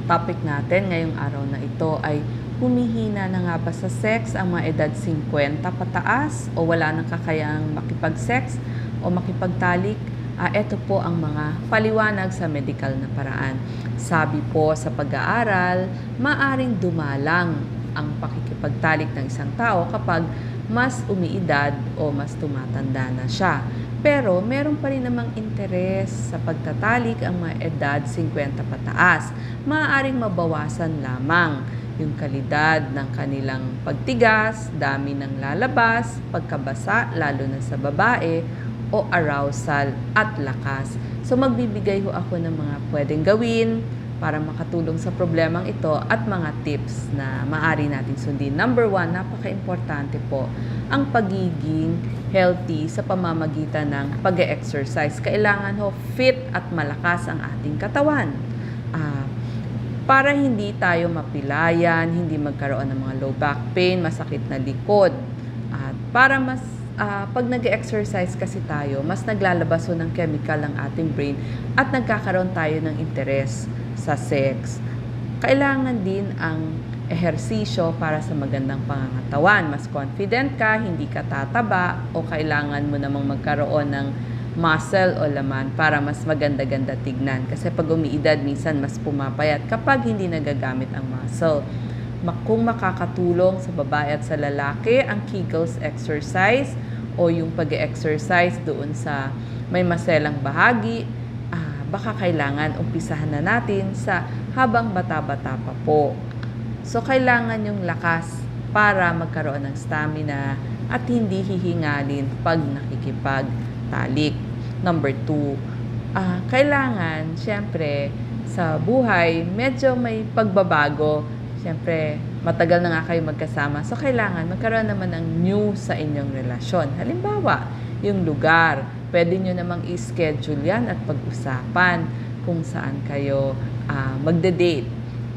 topic natin ngayong araw na ito ay humihina na nga ba sa sex ang mga edad 50 pataas o wala nang kakayang makipag-sex o makipagtalik? Ito po ang mga paliwanag sa medical na paraan. Sabi po sa pag-aaral, maaring dumalang ang pakikipagtalik ng isang tao kapag mas umiidad o mas tumatanda na siya. Pero meron pa rin namang interes sa pagtatalik ang mga edad 50 pataas. Maaaring mabawasan lamang yung kalidad ng kanilang pagtigas, dami ng lalabas, pagkabasa lalo na sa babae, o arousal at lakas. So magbibigay ho ako ng mga pwedeng gawin para makatulong sa problemang ito at mga tips na maaari natin sundin. Number 1, napaka-importante po ang pagiging healthy sa pamamagitan ng pag-exercise. Kailangan ho fit at malakas ang ating katawan. Para hindi tayo mapilayan, hindi magkaroon ng mga low back pain, masakit na likod. At para pag nag-exercise kasi tayo, mas naglalabas ho ng chemical ang ating brain at nagkakaroon tayo ng interes sa sex. Kailangan din ang ehersisyo para sa magandang pangangatawan. Mas confident ka, hindi ka tataba, o kailangan mo namang magkaroon ng muscle o laman para mas maganda-ganda tignan. Kasi pag umiidad, minsan mas pumapayat kapag hindi nagagamit ang muscle. Kung makakatulong sa babae at sa lalaki, ang Kegels exercise o yung pag-exercise doon sa may maselang bahagi, baka kailangan umpisahan na natin sa habang bata-bata pa po. So, kailangan yung lakas para magkaroon ng stamina at hindi hihingalin pag nakikipagtalik. Number 2, kailangan, syempre, sa buhay, medyo may pagbabago. Syempre, matagal na nga kayo magkasama. So, kailangan magkaroon naman ng new sa inyong relasyon. Halimbawa, yung lugar. Pwede nyo namang i-schedule yan at pag-usapan kung saan kayo magde-date.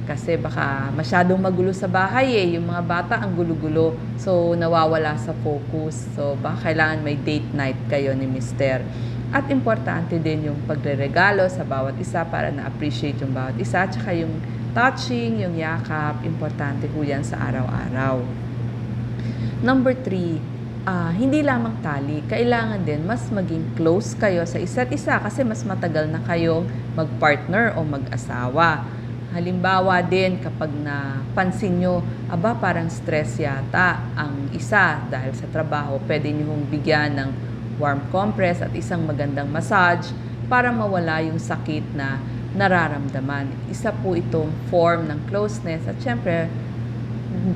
Kasi baka masyadong magulo sa bahay yung mga bata ang gulo-gulo. So, nawawala sa focus. So, baka kailangan may date night kayo ni Mister. At importante din yung pagre-regalo sa bawat isa para na-appreciate yung bawat isa. Tsaka yung touching, yung yakap, importante po yan sa araw-araw. Number 3, hindi lamang tali, kailangan din mas maging close kayo sa isa't isa kasi mas matagal na kayong mag-partner o mag-asawa. Halimbawa din kapag napansin nyo, parang stress yata ang isa dahil sa trabaho, pwede nyo bigyan ng warm compress at isang magandang massage para mawala yung sakit na nararamdaman. Isa po itong form ng closeness at syempre,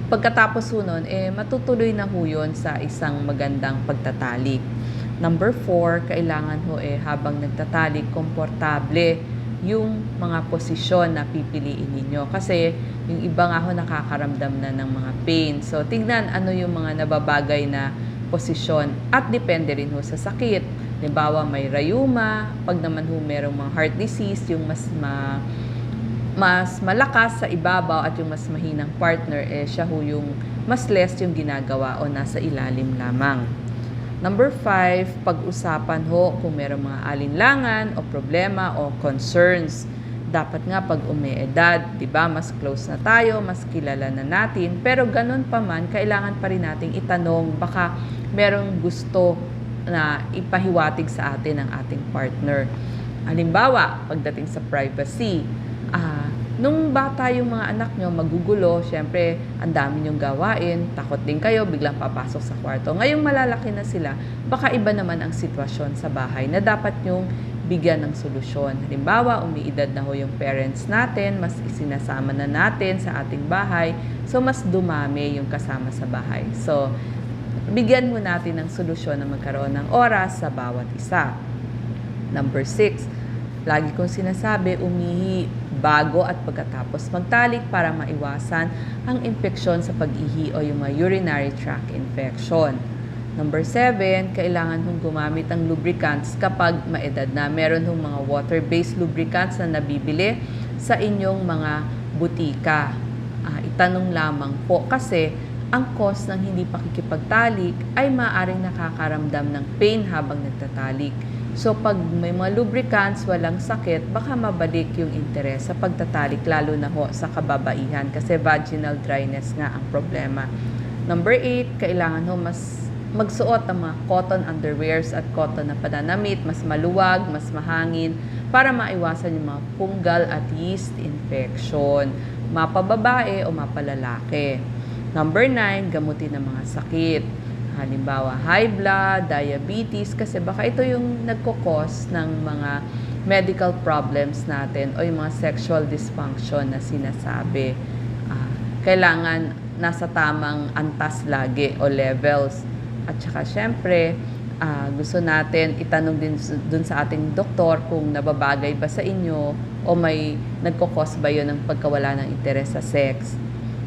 pagkatapos nun, matutuloy na ho yun sa isang magandang pagtatalik. Number 4, kailangan ho habang nagtatalik, komportable yung mga posisyon na pipiliin ninyo. Kasi yung iba nga ho nakakaramdam na ng mga pain. So, tignan ano yung mga nababagay na posisyon at depende rin ho sa sakit. Halimbawa, may rayuma, pag naman ho merong mga heart disease, yung mas malakas sa ibabaw at yung mas mahinang partner, siya ho yung mas less yung ginagawa o nasa ilalim lamang. Number 5, pag-usapan ho kung merong mga alinlangan o problema o concerns. Dapat nga pag umiedad, diba, mas close na tayo, mas kilala na natin, pero ganun pa man, kailangan pa rin nating itanong, baka merong gusto na ipahiwatig sa atin ng ating partner. Halimbawa, pagdating sa privacy, nung bata yung mga anak nyo, magugulo, syempre, ang dami nyong gawain, takot din kayo, biglang papasok sa kwarto. Ngayong malalaki na sila, baka iba naman ang sitwasyon sa bahay na dapat nyong bigyan ng solusyon. Halimbawa, umiidad na ho yung parents natin, mas isinasama na natin sa ating bahay, so mas dumami yung kasama sa bahay. So, bigyan mo natin ng solusyon na magkaroon ng oras sa bawat isa. Number 6, lagi kong sinasabi, umihi bago at pagkatapos magtalik para maiwasan ang infeksyon sa pag-ihi o yung mga urinary tract infection. Number 7, kailangan hong gumamit ng lubricants kapag maedad na. Meron hong mga water-based lubricants na nabibili sa inyong mga butika. Itanong lamang po kasi ang cause ng hindi pakikipagtalik ay maaaring nakakaramdam ng pain habang nagtatalik. So pag may mga lubricants, walang sakit, baka mabalik yung interes sa pagtatalik, lalo na ho sa kababaihan kasi vaginal dryness nga ang problema. Number 8, kailangan ho mas magsuot ng mga cotton underwears at cotton na pananamit, mas maluwag, mas mahangin, para maiwasan yung mga fungal at yeast infection, mapababae o mapalalaki. Number 9, gamutin ng mga sakit. Halimbawa, high blood, diabetes, kasi baka ito yung nagkukos ng mga medical problems natin o yung mga sexual dysfunction na sinasabi. Kailangan nasa tamang antas lagi o levels. At saka syempre, gusto natin itanong din dun sa ating doktor kung nababagay ba sa inyo o may nagkukos ba yun ng pagkawala ng interes sa sex.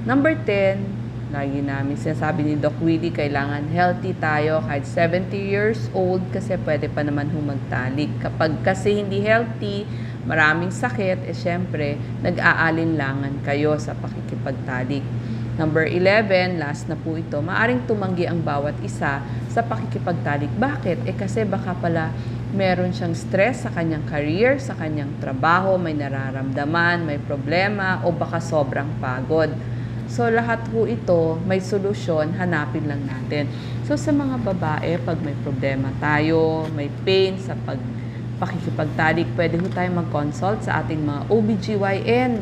Number 10, lagi namin sinasabi ni Doc Willie, kailangan healthy tayo kahit 70 years old kasi pwede pa naman humagtalik. Kapag kasi hindi healthy, maraming sakit, syempre, nag-aalinlangan kayo sa pakikipagtalik. Number 11, last na po ito, maaring tumanggi ang bawat isa sa pakikipagtalik. Bakit? Kasi baka pala meron siyang stress sa kanyang career, sa kanyang trabaho, may nararamdaman, may problema, o baka sobrang pagod. So, lahat po ito, may solusyon, hanapin lang natin. So, sa mga babae, pag may problema tayo, may pain sa pakikipagtalik, pwede ho tayo mag-consult sa ating mga OBGYN.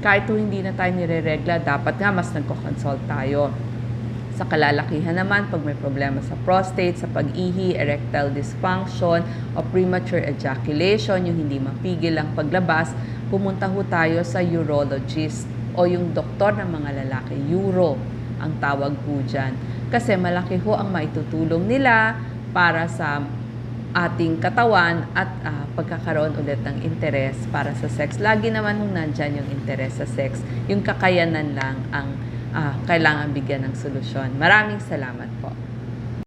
Kahit hindi na tayo nire-regla, dapat nga mas nagko-consult tayo. Sa kalalakihan naman, pag may problema sa prostate, sa pag-ihi, erectile dysfunction, o premature ejaculation, yung hindi mapigil ang paglabas, pumunta ho tayo sa urologist o yung doktor ng mga lalaki, uro ang tawag po dyan. Kasi malaki ho ang maitutulong nila para sa ating katawan at pagkakaroon ulit ng interes para sa sex. Lagi naman kung nandyan yung interes sa sex, yung kakayanan lang ang kailangan bigyan ng solusyon. Maraming salamat po.